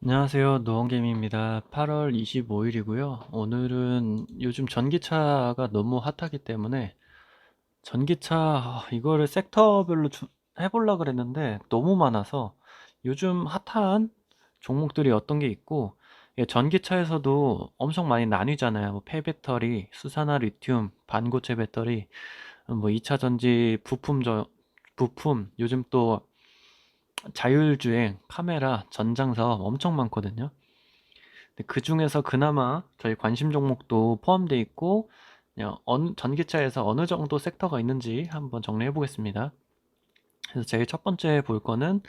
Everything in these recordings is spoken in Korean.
안녕하세요. 노원개미입니다. 8월 25일이고요. 오늘은 요즘 전기차가 너무 핫하기 때문에 전기차 이거를 섹터별로 해보려고 그랬는데 너무 많아서 요즘 핫한 종목들이 어떤 게 있고, 전기차에서도 엄청 많이 나뉘잖아요. 뭐 폐배터리, 수산화 리튬, 반고체 배터리, 뭐 2차 전지 부품, 요즘 또 자율주행, 카메라, 전장사업 엄청 많거든요. 그 중에서 그나마 저희 관심 종목도 포함되어 있고, 그냥 전기차에서 어느 정도 섹터가 있는지 한번 정리해 보겠습니다. 그래서 제일 첫 번째 볼 거는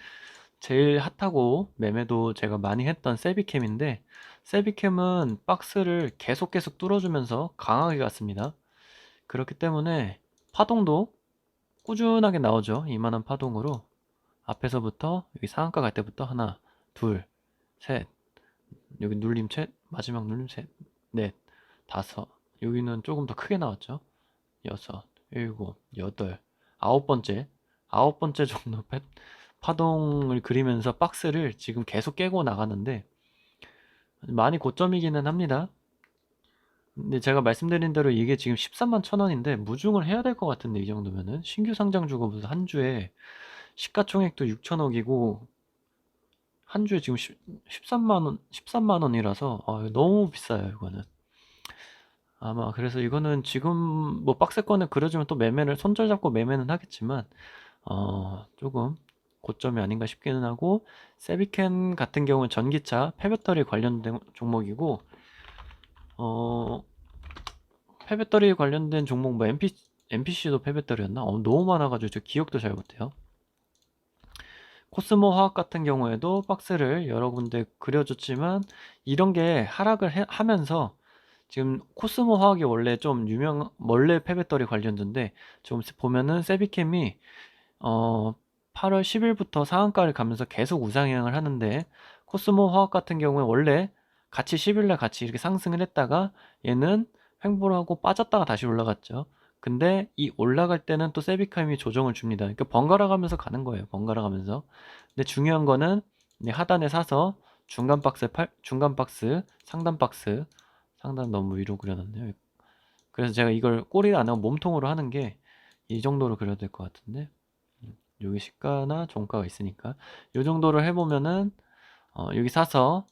제일 핫하고 매매도 제가 많이 했던 세비캠인데, 세비캠은 박스를 계속 뚫어주면서 강하게 갔습니다. 그렇기 때문에 파동도 꾸준하게 나오죠. 이만한 파동으로 앞에서부터 여기 상한가 갈 때부터 하나, 둘, 셋, 여기 눌림 마지막 눌림 넷, 다섯, 여기는 조금 더 크게 나왔죠. 여섯, 일곱, 여덟, 아홉 번째 정도 파동을 그리면서 박스를 지금 계속 깨고 나가는데 많이 고점이기는 합니다. 근데 제가 말씀드린 대로 이게 지금 13만 1,000원인데 무중을 해야 될 것 같은데, 이 정도면은 신규 상장 주고 무슨 한 주에 시가총액도 6천억이고 한 주에 지금 13만 원이라서 너무 비싸요, 이거는. 아마 그래서 이거는 지금 뭐 박스권을 그려주면 또 매매를 손절 잡고 매매는 하겠지만 조금 고점이 아닌가 싶기는 하고, 세비켄 같은 경우는 전기차 폐배터리 관련된 종목이고, 어 폐배터리 관련된 종목 뭐 MPC도 폐배터리였나? 너무 많아가지고 저 기억도 잘 못해요. 코스모 화학 같은 경우에도 박스를 여러 군데 그려줬지만 이런 게 하락을 하면서, 지금 코스모 화학이 원래 좀 원래 폐배터리 관련주인데 좀 보면은 세비캠이 8월 10일부터 상한가를 가면서 계속 우상향을 하는데, 코스모 화학 같은 경우에 원래 같이 10일날 같이 이렇게 상승을 했다가 얘는 횡보를 하고 빠졌다가 다시 올라갔죠. 근데 이 올라갈 때는 또 세비캠이 조정을 줍니다. 그러니까 번갈아 가면서 가는 거예요. 번갈아 가면서. 근데 중요한 거는 하단에 사서 중간 박스, 상단 너무 위로 그려놨네요. 그래서 제가 이걸 꼬리를 안 하고 몸통으로 하는 게 이 정도로 그려야 될 것 같은데, 여기 시가나 종가가 있으니까 이 정도로 해보면은 여기 사서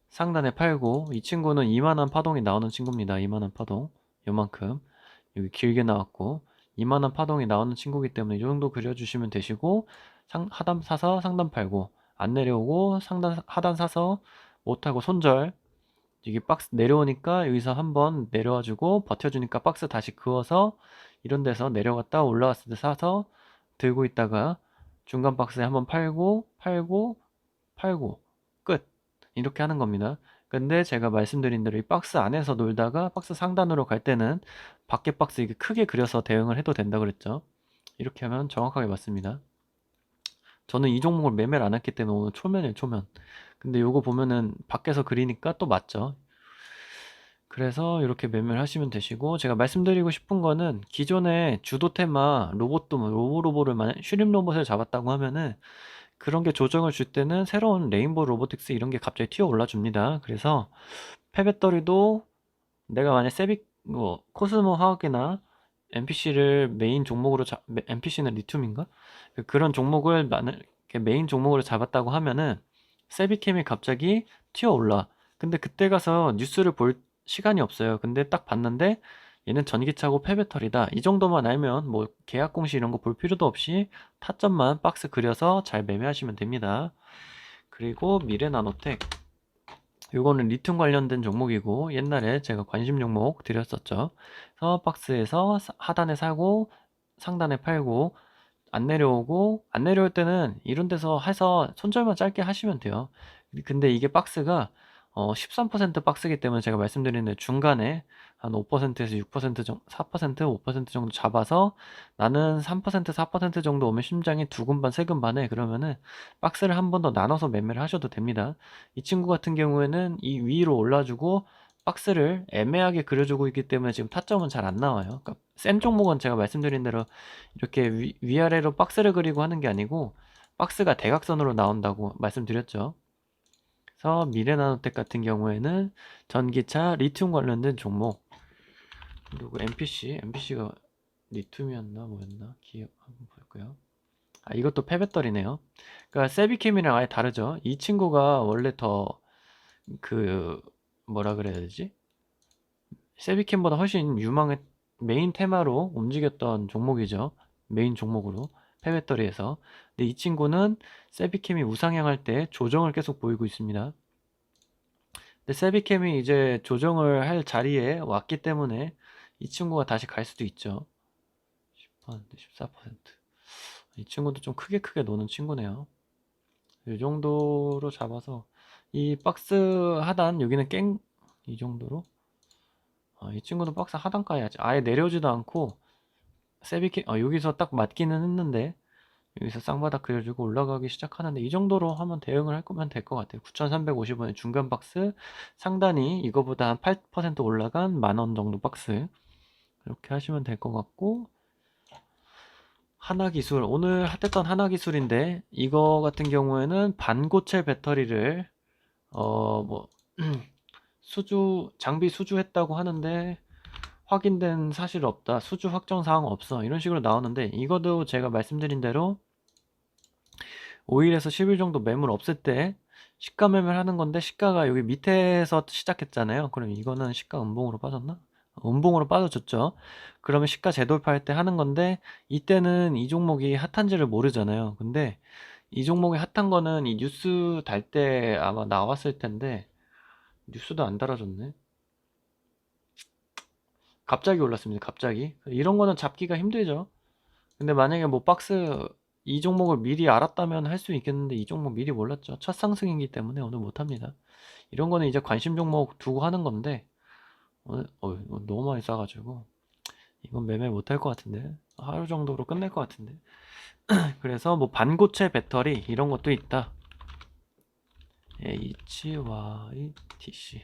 상단에 팔고, 이 친구는 이만한 파동이 나오는 친구입니다. 이만한 파동, 요만큼 여기 길게 나왔고 이만한 파동이 나오는 친구이기 때문에 이 정도 그려주시면 되시고, 하단 사서 상단 팔고, 안 내려오고 하단 사서 못하고 손절, 이게 박스 내려오니까 여기서 한번 내려와주고 버텨주니까 박스 다시 그어서 이런 데서 내려갔다 올라왔을 때 사서 들고 있다가 중간 박스에 한번 팔고 끝, 이렇게 하는 겁니다. 근데 제가 말씀드린 대로 이 박스 안에서 놀다가 박스 상단으로 갈 때는 밖에 박스 이게 크게 그려서 대응을 해도 된다 그랬죠. 이렇게 하면 정확하게 맞습니다. 저는 이 종목을 매매를 안 했기 때문에 오늘 초면이에요, 초면. 근데 요거 보면은 밖에서 그리니까 또 맞죠. 그래서 이렇게 매매를 하시면 되시고, 제가 말씀드리고 싶은 거는 기존에 주도 테마 로봇도 뭐 로보를 슈림 로봇을 잡았다고 하면은 그런 게 조정을 줄 때는 새로운 레인보우 로보틱스 이런 게 갑자기 튀어 올라 줍니다. 그래서 폐배터리도 내가 만약 코스모 화학이나 MPC를 메인 종목으로 MPC는 리튬인가? 그런 종목을 이렇게 메인 종목으로 잡았다고 하면은 세비캠이 갑자기 튀어 올라. 근데 그때 가서 뉴스를 볼 시간이 없어요. 근데 딱 봤는데 얘는 전기차고 폐배터리다, 이 정도만 알면 뭐 계약 공시 이런 거 볼 필요도 없이 타점만 박스 그려서 잘 매매하시면 됩니다. 그리고 미래나노텍, 이거는 리튬 관련된 종목이고 옛날에 제가 관심 종목 드렸었죠. 그래서 박스에서 하단에 사고 상단에 팔고, 안 내려올 때는 이런 데서 해서 손절만 짧게 하시면 돼요. 근데 이게 박스가 13% 박스이기 때문에 제가 말씀드린 중간에 한 5%에서 6% 정도, 4%, 5% 정도 잡아서 나는 3%, 4% 정도 오면 심장이 두근반 세근반해, 그러면은 박스를 한 번 더 나눠서 매매를 하셔도 됩니다. 이 친구 같은 경우에는 이 위로 올라주고 박스를 애매하게 그려주고 있기 때문에 지금 타점은 잘 안 나와요. 그러니까 센 종목은 제가 말씀드린 대로 이렇게 위아래로 박스를 그리고 하는 게 아니고 박스가 대각선으로 나온다고 말씀드렸죠. 그래서 미래나노텍 같은 경우에는 전기차, 리튬 관련된 종목. 그리고 MPC가 리튬이었나 뭐였나 기억 한번 볼까요? 아, 이것도 폐배터리네요. 그러니까 세비캠이랑 아예 다르죠. 이 친구가 원래 더 그 뭐라 그래야 되지? 세비캠보다 훨씬 유망한 메인 테마로 움직였던 종목이죠. 메인 종목으로 폐배터리에서. 근데 이 친구는 세비캠이 우상향할 때 조정을 계속 보이고 있습니다. 근데 세비캠이 이제 조정을 할 자리에 왔기 때문에 이 친구가 다시 갈 수도 있죠. 10%, 14%. 이 친구도 좀 크게 노는 친구네요. 이 정도로 잡아서 이 박스 하단 여기는 이 정도로 이 친구도 박스 하단까지 아예 내려오지도 않고 여기서 딱 맞기는 했는데 여기서 쌍바닥 그려주고 올라가기 시작하는데 이 정도로 하면 대응을 할 거면 될 것 같아요. 9,350원의 중간 박스 상단이 이거보다 한 8% 올라간 10,000원 정도 박스 이렇게 하시면 될 것 같고 하나기술 오늘 핫했던 하나기술인데 이거 같은 경우에는 반고체 배터리를 뭐 장비 수주했다고 하는데 확인된 사실 없다 수주 확정 사항 없어 이런 식으로 나오는데 이것도 제가 말씀드린 대로 5일에서 10일 정도 매물 없을 때 시가 매매를 하는 건데 시가가 여기 밑에서 시작했잖아요. 그럼 이거는 시가 음봉으로 빠졌나? 음봉으로 빠져줬죠. 그러면 시가 재돌파할 때 하는 건데 이때는 이 종목이 핫한지를 모르잖아요. 근데 이 종목이 핫한 거는 이 뉴스 달 때 아마 나왔을 텐데 뉴스도 안 달아줬네. 갑자기 올랐습니다. 갑자기. 이런 거는 잡기가 힘들죠. 근데 만약에 뭐 박스 이 종목을 미리 알았다면 할 수 있겠는데 이 종목 미리 몰랐죠. 첫 상승이기 때문에 오늘 못합니다. 이런 거는 이제 관심 종목 두고 하는 건데 오늘 너무 많이 싸가지고 이건 매매 못할 것 같은데 하루 정도로 끝낼 것 같은데 그래서 뭐 반고체 배터리 이런 것도 있다. HYTC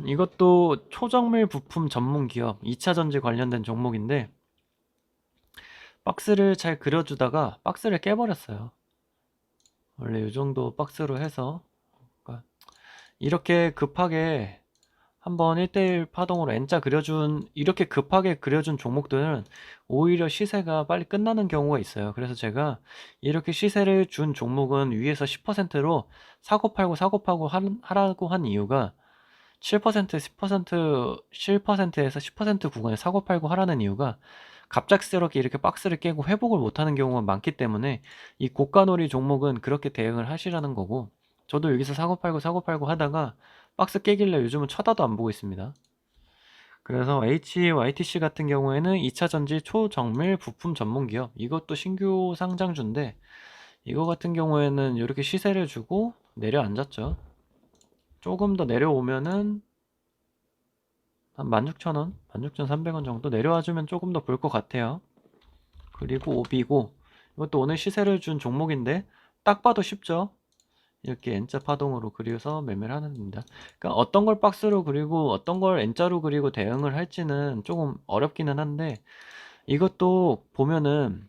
이것도 초정밀 부품 전문 기업 2차전지 관련된 종목인데 박스를 잘 그려주다가 박스를 깨버렸어요. 원래 이 정도 박스로 해서 그러니까 이렇게 급하게 한번 1대1 파동으로 N자 이렇게 급하게 그려준 종목들은 오히려 시세가 빨리 끝나는 경우가 있어요. 그래서 제가 이렇게 시세를 준 종목은 위에서 10%로 사고 팔고 하라고 한 이유가 7%, 10%, 7%에서 10% 구간에 사고 팔고 하라는 이유가 갑작스럽게 이렇게 박스를 깨고 회복을 못하는 경우가 많기 때문에 이 고가놀이 종목은 그렇게 대응을 하시라는 거고 저도 여기서 사고 팔고 하다가 박스 깨길래 요즘은 쳐다도 안 보고 있습니다. 그래서 HYTC 같은 경우에는 2차전지 초정밀 부품 전문 기업 이것도 신규 상장주인데 이거 같은 경우에는 이렇게 시세를 주고 내려앉았죠. 조금 더 내려오면은 한 16,000원, 16,300원 정도 내려와주면 조금 더 볼 것 같아요. 그리고 오비고 이것도 오늘 시세를 준 종목인데 딱 봐도 쉽죠. 이렇게 N자 파동으로 그려서 매매를 하는 겁니다. 그러니까 어떤 걸 박스로 그리고 어떤 걸 N자로 그리고 대응을 할지는 조금 어렵기는 한데 이것도 보면은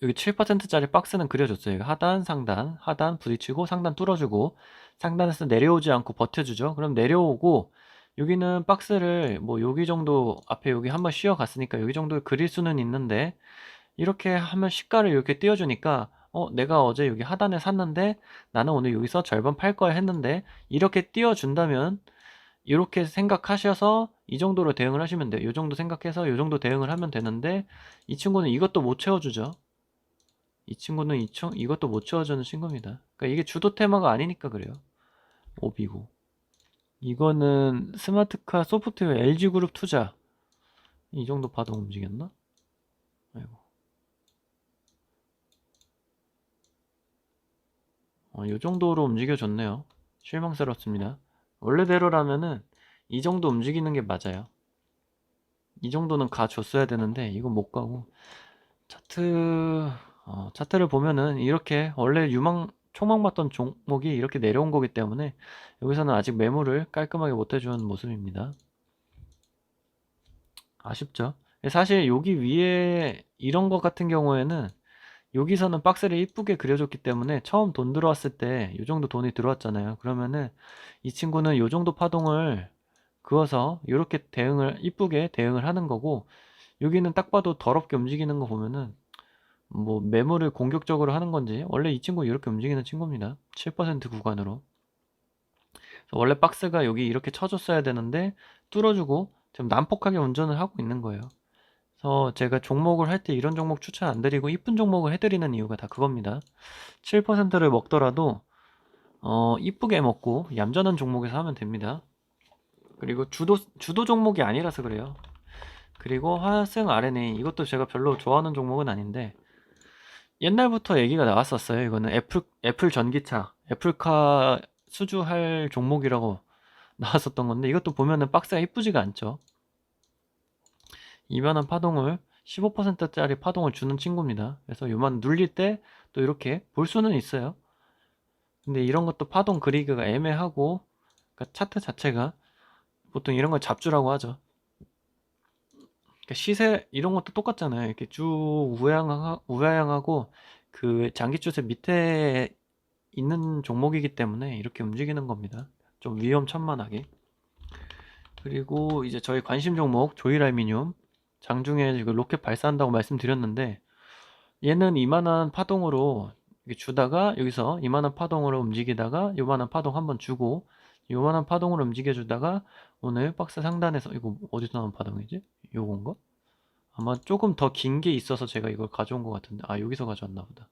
여기 7%짜리 박스는 그려줬어요. 하단, 상단, 하단 부딪히고 상단 뚫어주고 상단에서 내려오지 않고 버텨주죠. 그럼 내려오고 여기는 박스를 뭐 여기 정도 앞에 여기 한번 쉬어 갔으니까 여기 정도 그릴 수는 있는데 이렇게 하면 시가를 이렇게 띄워주니까 내가 어제 여기 하단에 샀는데 나는 오늘 여기서 절반 팔 거야 했는데 이렇게 띄워준다면 이렇게 생각하셔서 이 정도로 대응을 하시면 돼요. 이 정도 생각해서 이 정도 대응을 하면 되는데 이 친구는 이것도 못 채워주죠. 이 친구는 이것도 못 채워주는 친구입니다. 그러니까 이게 주도 테마가 아니니까 그래요. 오비고. 이거는 스마트카 소프트웨어 LG그룹 투자. 이 정도 파동 움직였나? 아이고. 이 정도로 움직여줬네요. 실망스럽습니다. 원래대로라면은 이 정도 움직이는 게 맞아요. 이 정도는 가줬어야 되는데 이거 못 가고 차트를 보면은 이렇게 원래 초망받던 종목이 이렇게 내려온 거기 때문에 여기서는 아직 매물을 깔끔하게 못 해준 모습입니다. 아쉽죠? 사실 여기 위에 이런 것 같은 경우에는 여기서는 박스를 이쁘게 그려줬기 때문에 처음 돈 들어왔을 때 이 정도 돈이 들어왔잖아요. 그러면은 이 친구는 이 정도 파동을 그어서 이렇게 대응을 이쁘게 대응을 하는 거고, 여기는 딱 봐도 더럽게 움직이는 거 보면은 뭐 매물을 공격적으로 하는 건지, 원래 이 친구 이렇게 움직이는 친구입니다. 7% 구간으로. 원래 박스가 여기 이렇게 쳐줬어야 되는데 뚫어주고 지금 난폭하게 운전을 하고 있는 거예요. 그래서 제가 종목을 할 때 이런 종목 추천 안 드리고 이쁜 종목을 해드리는 이유가 다 그겁니다. 7%를 먹더라도 이쁘게 먹고 얌전한 종목에서 하면 됩니다. 그리고 주도 종목이 아니라서 그래요. 그리고 화승 RNA, 이것도 제가 별로 좋아하는 종목은 아닌데 옛날부터 얘기가 나왔었어요. 이거는 애플 전기차, 애플카 수주할 종목이라고 나왔었던 건데, 이것도 보면은 박스가 이쁘지가 않죠. 이만한 파동을 15%짜리 파동을 주는 친구입니다. 그래서 요만 눌릴 때 또 이렇게 볼 수는 있어요. 근데 이런 것도 파동 그리기가 애매하고, 그러니까 차트 자체가 보통 이런 걸 잡주라고 하죠. 그러니까 시세 이런 것도 똑같잖아요. 이렇게 쭉 우하향하고 그 장기추세 밑에 있는 종목이기 때문에 이렇게 움직이는 겁니다. 좀 위험천만하게. 그리고 이제 저희 관심 종목 조일알미늄, 장중에 지금 로켓 발사한다고 말씀드렸는데, 얘는 이만한 파동으로 이렇게 주다가 여기서 이만한 파동으로 움직이다가 요만한 파동 한번 주고 요만한 파동으로 움직여 주다가 오늘 박스 상단에서, 이거 어디서 나온 파동이지? 요건가? 아마 조금 더 긴 게 있어서 제가 이걸 가져온 것 같은데, 아 여기서 가져왔나 보다.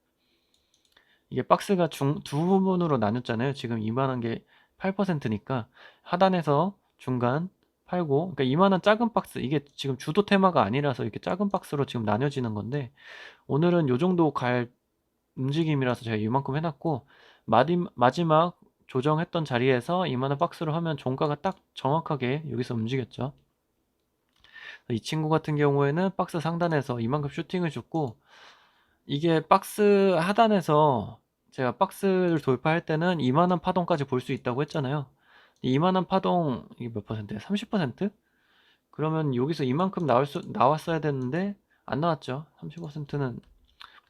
이게 박스가 두 부분으로 나눴잖아요. 지금 이만한 게 8%니까 하단에서 중간 팔고, 그러니까 이만한 작은 박스, 이게 지금 주도 테마가 아니라서 이렇게 작은 박스로 지금 나뉘어지는 건데, 오늘은 요 정도 갈 움직임이라서 제가 이만큼 해놨고, 마지막 조정했던 자리에서 이만한 박스로 하면 종가가 딱 정확하게 여기서 움직였죠. 이 친구 같은 경우에는 박스 상단에서 이만큼 슈팅을 줬고, 이게 박스 하단에서 제가 박스를 돌파할 때는 이만한 파동까지 볼 수 있다고 했잖아요. 이만한 파동, 이게 몇 퍼센트야? 30%? 그러면 여기서 이만큼 나왔어야 되는데 안 나왔죠. 30%는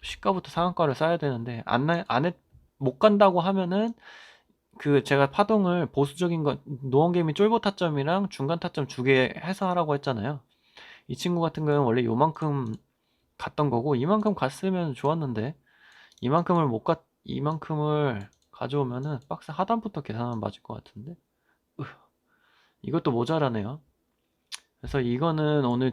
시가부터 상한가를 쌓아야 되는데 못 간다고 하면은, 그 제가 파동을 보수적인 거 노원개미 쫄보 타점이랑 중간 타점 두 개 해서 하라고 했잖아요. 이 친구 같은 경우는 원래 요만큼 갔던 거고, 이만큼 갔으면 좋았는데 이만큼을 가져오면은 박스 하단부터 계산하면 맞을 것 같은데, 이것도 모자라네요. 그래서 이거는 오늘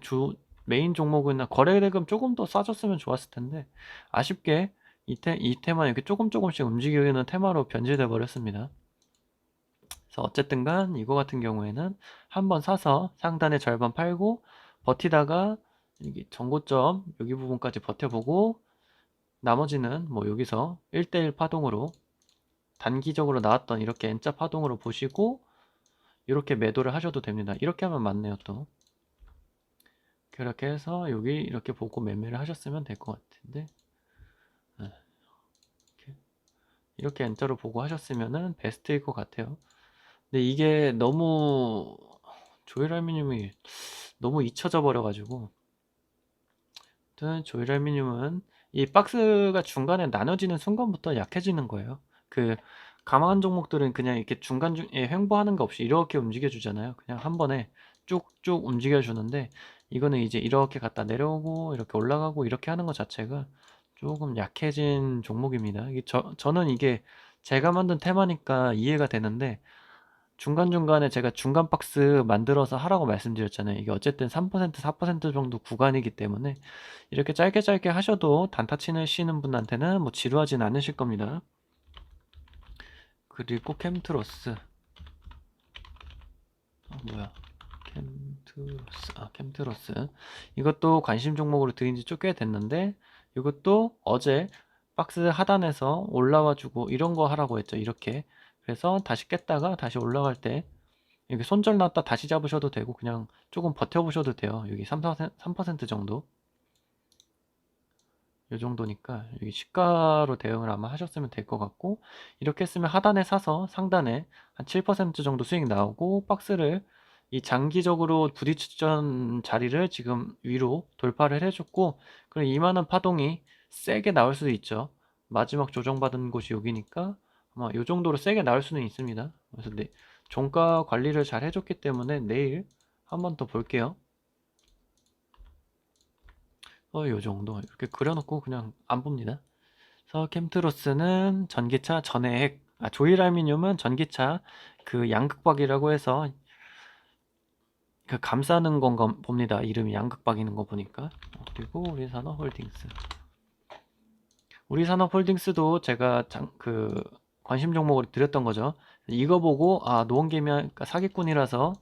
메인 종목이나 거래대금 조금 더 싸줬으면 좋았을 텐데, 아쉽게 이 테마 이렇게 조금씩 움직이는 테마로 변질돼 버렸습니다. 그래서 어쨌든 간 이거 같은 경우에는 한번 사서 상단에 절반 팔고 버티다가 여기 전고점 여기 부분까지 버텨보고, 나머지는 뭐 여기서 1대1 파동으로 단기적으로 나왔던 이렇게 N자 파동으로 보시고 이렇게 매도를 하셔도 됩니다. 이렇게 하면 맞네요. 또 그렇게 해서 여기 이렇게 보고 매매를 하셨으면 될 것 같은데, 이렇게 N자로 보고 하셨으면은 베스트일 것 같아요. 근데 이게 너무 조일알미늄이 너무 잊혀져 버려가지고, 아무튼 조일알미늄은 이 박스가 중간에 나눠지는 순간부터 약해지는 거예요. 그 강한 종목들은 그냥 이렇게 중간에 횡보하는 거 없이 이렇게 움직여 주잖아요. 그냥 한 번에 쭉쭉 움직여 주는데, 이거는 이제 이렇게 갔다 내려오고 이렇게 올라가고 이렇게 하는 것 자체가 조금 약해진 종목입니다. 저는 이게 제가 만든 테마니까 이해가 되는데, 중간중간에 제가 중간 박스 만들어서 하라고 말씀드렸잖아요. 이게 어쨌든 3% 4% 정도 구간이기 때문에 이렇게 짧게 하셔도 단타 치시는 분한테는 뭐 지루하진 않으실 겁니다. 그리고 캠트로스, 뭐야, 캠트로스, 이것도 관심 종목으로 들인 지 꽤 됐는데, 이것도 어제 박스 하단에서 올라와 주고 이런 거 하라고 했죠. 이렇게. 그래서 다시 깼다가 다시 올라갈 때 이렇게 손절 났다 다시 잡으셔도 되고 그냥 조금 버텨보셔도 돼요. 여기 3% 정도, 이 정도니까 여기 시가로 대응을 아마 하셨으면 될 것 같고, 이렇게 했으면 하단에 사서 상단에 한 7% 정도 수익 나오고, 박스를 이 장기적으로 부딪혔던 자리를 지금 위로 돌파를 해줬고, 그리고 이만한 파동이 세게 나올 수도 있죠. 마지막 조정받은 곳이 여기니까 아마 이 정도로 세게 나올 수는 있습니다. 그래서 종가 관리를 잘 해줬기 때문에 내일 한 번 더 볼게요. 요 정도 이렇게 그려놓고 그냥 안 봅니다. 그래서 캠트로스는 전기차 전해액, 조일 알미늄은 전기차 그 양극박이라고 해서 그 감싸는 건가 봅니다. 이름이 양극박이는 거 보니까. 그리고 우리산업홀딩스. 우리산업홀딩스도 제가 그 관심 종목으로 드렸던 거죠. 이거 보고 노원개미가 그러니까 사기꾼이라서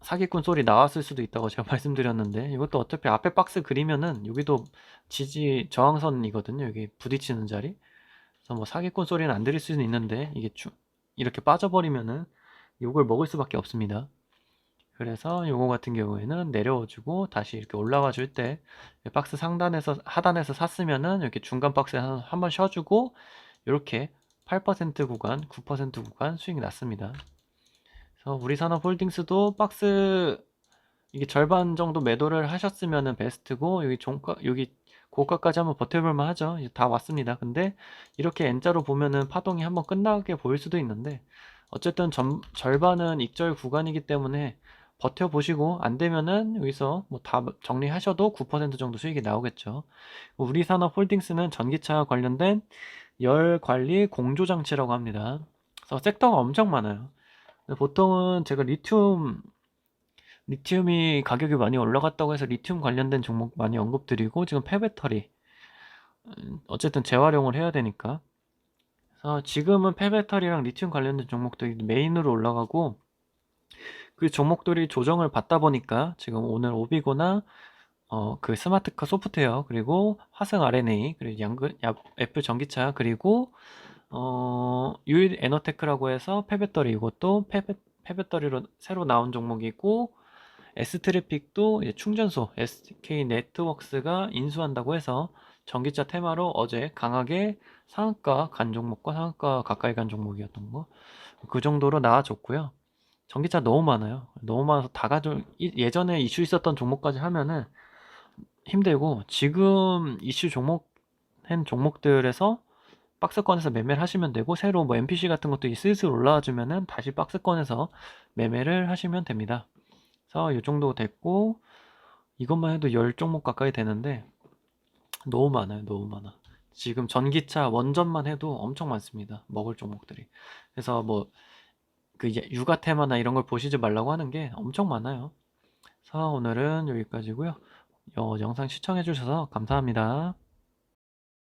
사기꾼 소리 나왔을 수도 있다고 제가 말씀드렸는데, 이것도 어차피 앞에 박스 그리면은 여기도 지지 저항선이거든요. 여기 부딪히는 자리. 그래서 뭐 사기꾼 소리는 안 들릴 수는 있는데 이게 이렇게 빠져버리면은 욕을 먹을 수밖에 없습니다. 그래서 요거 같은 경우에는 내려와주고 다시 이렇게 올라와 줄 때 박스 상단에서 하단에서 샀으면은 이렇게 중간 박스에 한번 쉬어주고 이렇게 8% 구간, 9% 구간 수익이 났습니다. 그래서 우리산업홀딩스도 박스 이게 절반 정도 매도를 하셨으면은 베스트고, 여기 여기 고가까지 한번 버텨볼만 하죠. 이제 다 왔습니다. 근데 이렇게 N자로 보면은 파동이 한번 끝나게 보일 수도 있는데, 어쨌든 절반은 익절 구간이기 때문에 버텨보시고 안 되면은 여기서 뭐 다 정리하셔도 9% 정도 수익이 나오겠죠. 우리산업홀딩스는 전기차 관련된 열 관리 공조 장치라고 합니다. 그래서 섹터가 엄청 많아요. 보통은 제가 리튬이 가격이 많이 올라갔다고 해서 리튬 관련된 종목 많이 언급드리고, 지금 폐배터리 어쨌든 재활용을 해야 되니까, 그래서 지금은 폐배터리랑 리튬 관련된 종목들이 메인으로 올라가고, 그 종목들이 조정을 받다 보니까 지금 오늘 오비고나 그 스마트카 소프트웨어, 그리고 화성 RNA, 그리고 애플 전기차, 그리고 유일 에너테크라고 해서 폐배터리, 이것도 폐배터리로 새로 나온 종목이고, S트래픽도 충전소 SK 네트워크스가 인수한다고 해서 전기차 테마로 어제 강하게 상한가 간 종목과 상한가 가까이 간 종목이었던 거, 그 정도로 나와줬고요. 전기차 너무 많아요. 너무 많아서 다 예전에 이슈 있었던 종목까지 하면은 힘들고, 지금 이슈 종목들에서 박스권에서 매매를 하시면 되고, 새로 뭐 MPC 같은 것도 슬슬 올라와 주면은 다시 박스권에서 매매를 하시면 됩니다. 그래서 이 정도 됐고, 이것만 해도 10종목 가까이 되는데 너무 많아요. 너무 많아. 지금 전기차 원전만 해도 엄청 많습니다. 먹을 종목들이. 그래서 뭐 그 육아 테마나 이런 걸 보시지 말라고 하는 게 엄청 많아요. 그래서 오늘은 여기까지고요. 영상 시청해 주셔서 감사합니다.